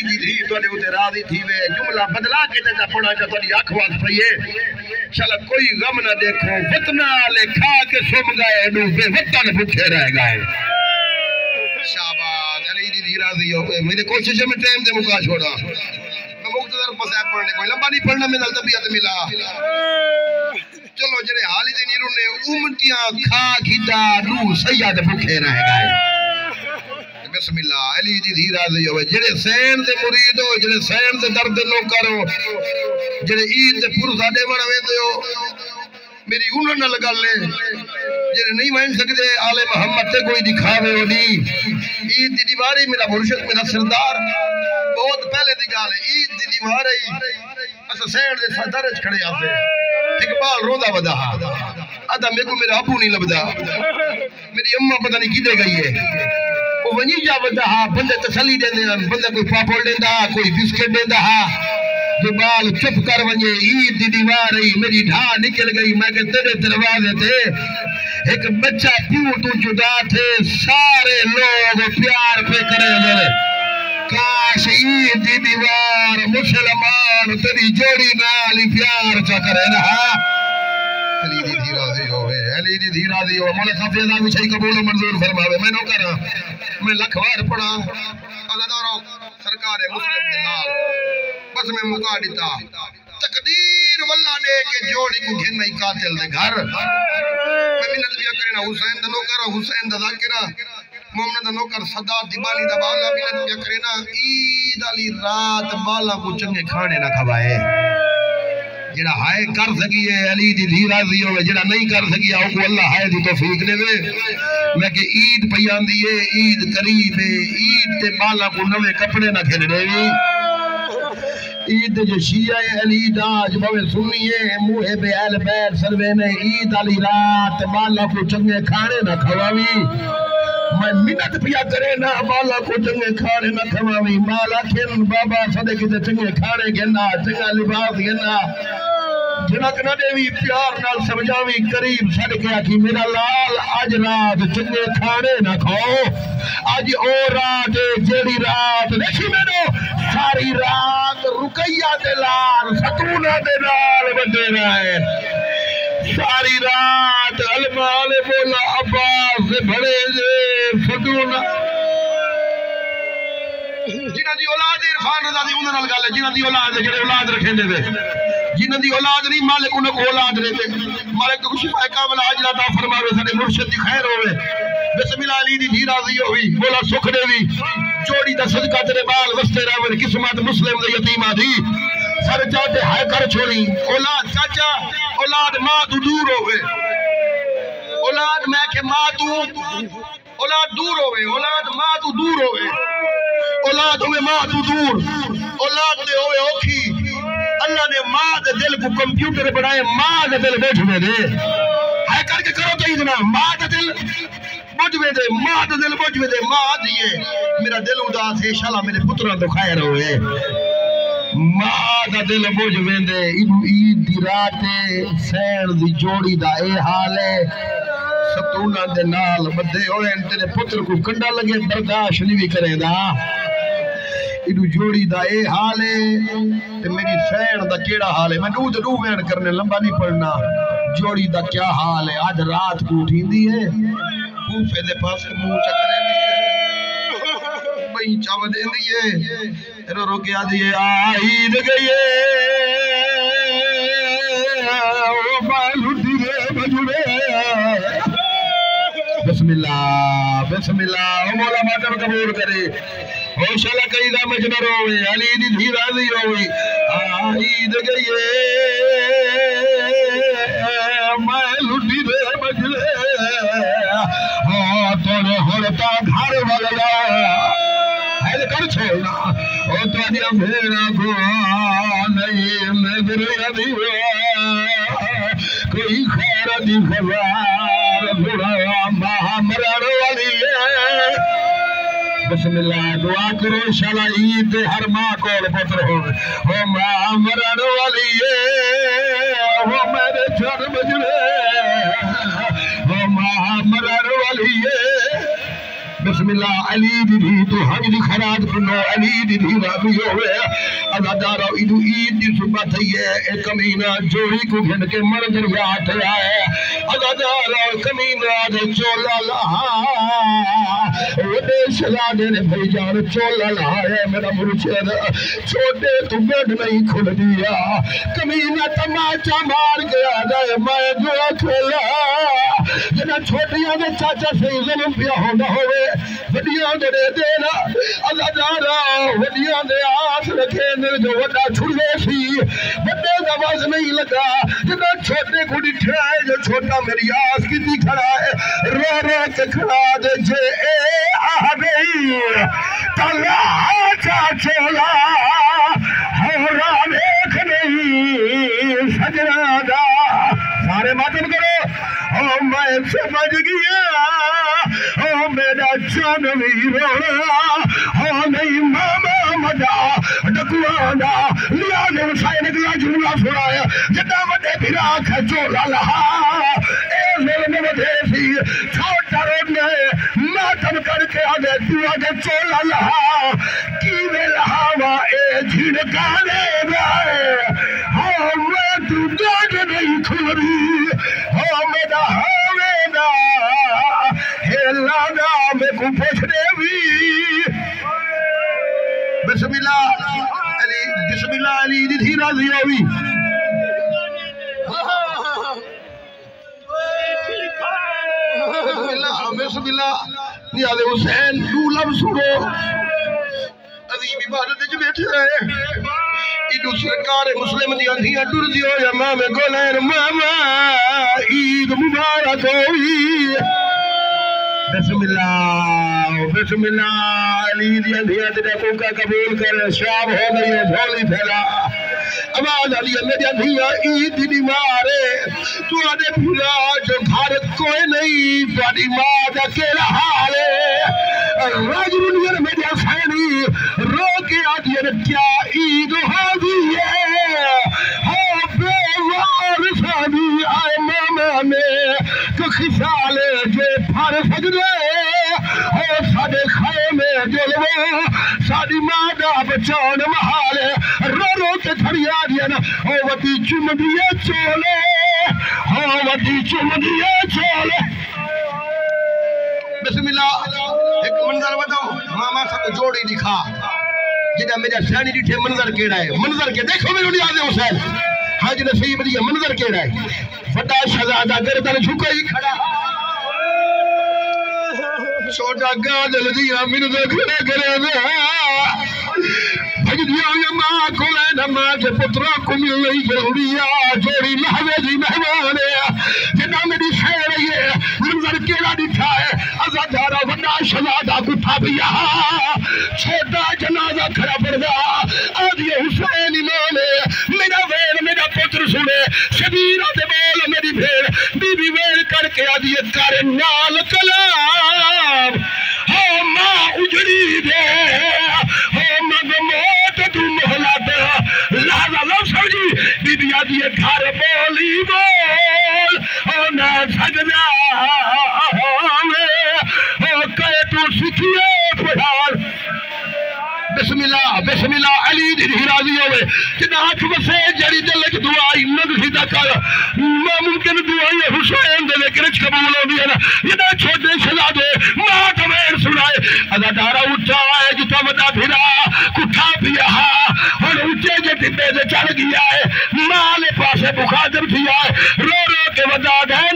جی دھی توڑے ہوتے راضی تھی وے جملہ بدلا کے جا پڑھا جا توڑی آنکھوات پہیے شالا کوئی غم نہ دیکھو وطنہ لے کھا کے سم گئے نو بے وطن بھوکے رہ گئے شاباز علی جی دھی راضی ہو میرے کوشش میں ٹائم دے مکا چھوڑا میں مقتدر مسائب پڑھنے کوئی لمبا نہیں پڑھنا میں نل طبیعت ملا چلو جنہیں حالی دے نیروں نے امتیاں کھا کھیتا نو سیاد بھوکے رہ گئے بسم اللہ علی جی دھی راضی ہوئے جڑے سین دے مرید ہو جڑے سین دے درد نو کرو جڑے عید دے پرسا دے بڑھوے دے ہو میری انہوں نہ لگا لے جڑے نہیں مائن سکتے آل محمد تے کوئی دکھاوے ہو نہیں عید دی دیواری میرا مرشد میرا سردار بہت پہلے دی گال ہے عید دی دیواری اسا سین دے سردرج کھڑے آتے اقبال روندہ ودا آدھا میں کو میرا ابو نہیں لبدا میری اممہ پتہ نہیں کدے گئی ہے وہ ونی جا ودا بندے تسلی دے دے بندے کوئی پاپڑ دیندہ کوئی بسکٹ دیندہ جو بال چپ کر ونجے عید دی دیوار رہی میری ڈھا نکل گئی میں کہ تیرے دروازے تھے ایک بچہ پیو تو جدا تھے سارے لوگ پیار پہ کرے میرے کاش عید دی دیوار مسلمان تیری جوڑی نالی پیار چا کرے رہا علی دی دھی راضی ہوئے علی دی دھی راضی ہوئے مولا صاحب یہ بھی صحیح قبول و منظور فرماوے میں نو کرا میں لکھوار پڑھا عزداروں سرکار مسلم دلال بس میں مکا دیتا تقدیر واللہ دے کے جوڑی کو گھن نہیں قاتل دے گھر میں منت بھی کرنا حسین دا نوکر حسین دا ذاکرہ محمد دا نوکر صداد دیبانی دا بالا منت بھی کرنا عید علی رات بالا کو چنگے کھانے نہ کھوائے جڑا ہائے کر سکیے علی دی دھی راضی ہوئے جڑا نہیں کر سکیا او کو اللہ ہائے دی توفیق دے وے میں کہ عید پیان دیئے عید قریب ہے عید تے بالا کو نوے کپڑے نہ کھیل دے وی عید جو شیعہ علی داج بوے سنیے موہے بے اہل بیت سروے نے عید علی رات بالا کو چنگے کھانے نہ کھواوی میں منت پیا کرے نہ بالا کو چنگے کھانے نہ کھواوی مالا کھن بابا صدقے تے چنگے کھانے گنا چنگا لباس گنا جنک نہ دیوی پیار نال سمجھاوی قریب صدقے آکھی میرا لال آج رات چنگے کھانے نہ کھاؤ آج او رات جیڑی رات دیکھی میں نو ساری رات رکیہ دلال ستونہ دلال بندے رہے ساری رات علمال بولا عباس سے بڑے دے فتونہ جنہ دی اولاد عرفان رضا دی انہوں نے لگا لے جنہ دی اولاد ہے جنہ اولاد رکھیں دے جنہ دی اولاد نہیں مالک انہوں کو اولاد رہتے مالک کو شفا کامل آجلہ تا فرماوے سنے مرشد دی خیر ہوئے بسم اللہ علی دی دھی راضی ہوئی بولا سکھ دے بھی جوڑی دا صدقہ تیرے بال وستے رہے قسمت مسلم دے یتیمہ دی سر چاہتے ہائے کر چھوڑی اولاد چاچا اولاد ماں تو دور ہوئے اولاد میں کہ ماں تو اولاد دور ہوئے اولاد ماں تو دور ہوئے اولاد ہوئے ماں تو دور اولاد دے ہوئے اوکھی اللہ نے ماں دے دل کو کمپیوٹر بنائے ماں دے دل بیٹھوے دے ہائے کر کے کرو تو اتنا ماں دے دل بجوے دے ماں دے دل بجوے دے ماں دیئے میرا دل اداس ہے شالا میرے پتران تو خیر ہوئے ماں دا دل بجوے دے عید دی راتے سین دی جوڑی دا اے حال ہے ستونہ دے نال بدے ہوئے تیرے پتر کو کنڈا لگے برداشت نہیں بھی کرے دا ایڈو جوڑی دا اے حال ہے تے میری سین دا کیڑا حال ہے میں نو دو وین کرنے لمبا نہیں پڑھنا جوڑی دا کیا حال ہے آج رات کو اٹھیں دی ہے کوفے دے پاس منہ چکرے دی بھئی چاو دے دی ہے رو کیا دی ہے آئید گئی او بالو دیرے بجوڑے بسم اللہ او مولا ماتم قبول کرے ہوشالہ کئی دا مجنر ہوئے علی دی دھی راضی ہوئی آئید گئی میں لٹی دے بجلے توڑے ہوڑتا گھر والا حیل کر چھوڑنا او تو دیا میرا گوا نہیں میرے علی کوئی خیر دی خبار بڑا ماہ مرار والی بسم اللہ دعا کرو انشاءاللہ عید ہر ماں کو پتر ہو وہ ماں مرار والی وہ میرے چار بجلے وہ ماں مرار والی بسم اللہ علی دی تو ہم دی خراد کنو علی دی راضی ہوئے ازادارہ ایدو عید دی صبح تھی ہے ایک کمینہ جوڑی کو گھن کے منظر یاد آئے ازادارہ کمینہ دے چولا لہا وڈے شہزادے نے بھائی جان چولا لہا ہے میرا مرشد چھوٹے تو بیڈ نہیں کھل دیا کمینہ تماچا مار گیا دے میں جو کھلا جنہ چھوٹیاں دے چاچا سے ظلم پیا ہونا ہوئے وڈیاں دے دینا ازادارہ وڈیاں دے آس رکھے دل جو وڈا چھڑے سی وڈے دواز نہیں لگا جنہ چھوٹے کو ڈٹھا ہے جو چھوٹا میری آس کی تھی کھڑا ہے رو رو کے کھڑا دے جے اے آگئی تلا چاچولا ہورا دیکھ نہیں سجنا دا سارے ماتم کرو میں سمجھ گیا میرا جانوی رونا نہیں ماما مجا ڈکوانا لیا جو سائن اگلا جملہ سنایا جدہ وڈے بھرا کھچولا لہا اے ظلم ودے سی چھوٹا رونے ماتم کر کے آگے تو آگے چولا لہا کیوے لہاوا اے جھڑکانے گئے میں تو جاگ نہیں کھوری میرا ہاوینا لانا میں کو پوچھنے بھی بسم اللہ علی دی دھی راضی ہوئی بسم اللہ نیاز حسین تو لب سنو عظیم عبادت جو بیٹھے رہے ایدو سرکار مسلم دیا دھیا ڈر دیو یا ماں میں گولین ماما عید مبارک ہوئی بسم اللہ علی دی اندھیا تیرے پوکا قبول کر شام ہو گئی ہے بھولی پھیلا آواز علی میری اندھیا عید دی مارے تو آنے پھولا جو گھر کوئی نہیں تو آنی ماں دا کیلا حالے راجرونیر میری حسینی رو کے آدھی کیا عید ہو دی ہے بے وار سادی آئے ماما میں کہ خسالے جو پھر سجدے ساڑے خیمے جلوے ساڑی مادہ بچان محالے رو رو کے تھڑیا دیا نا وطی چم دیئے چولے وطی چم دیئے چولے بسم اللہ ایک منظر بتاؤ ماما سا کو جوڑی دکھا جنہا میرا سینی ڈیٹھے منظر کیڑا ہے منظر کے دیکھو میرے نیاز حسین حج نصیب دیا منظر کیڑا ہے وڈا شہزادہ گردن جھکا ہی کھڑا چھوٹا گادل دیا منظر کھڑے کرے دیا بھج دیا یا ماں کو لینا ماں کے پترہ کو مل نہیں ضروری جوڑی لہوے دی مہمان ہے جنہ میری خیر ہے منظر کیڑا ڈٹھا ہے ازادارہ وڈا شہزادہ کٹھا بیا چھوٹا جنازہ کھڑا پڑ گیا آدھی حسین امام میرا ویر میرا پتر سنے شبیرہ دے بول میری بھیڑ بی بی ویر کر کے آدھی کار نال کلام ماں اجڑی دے مغموت تو محلہ دے لہذا لو سمجھی بی بی آدھی گھر بولی بول نہ سجدہ کہے تو سکھیے پڑھار بسم اللہ علی دی راضی ہوئے جنہ ہاتھ وسے جڑی دلک دعائی مدسی دکھا ممکن دعائی حسین دے کرچ قبول ہو دیا نا جنہ چھوٹے شہزادے ماں کمیر سنائے ازادارہ اٹھا ہے جتا وڈا پھرا کٹھا پیا اور اٹھے جو ٹپے سے چڑھ گیا ہے ماں نے پاسے مخاطب کیا ہے رو رو کے وڈا گئے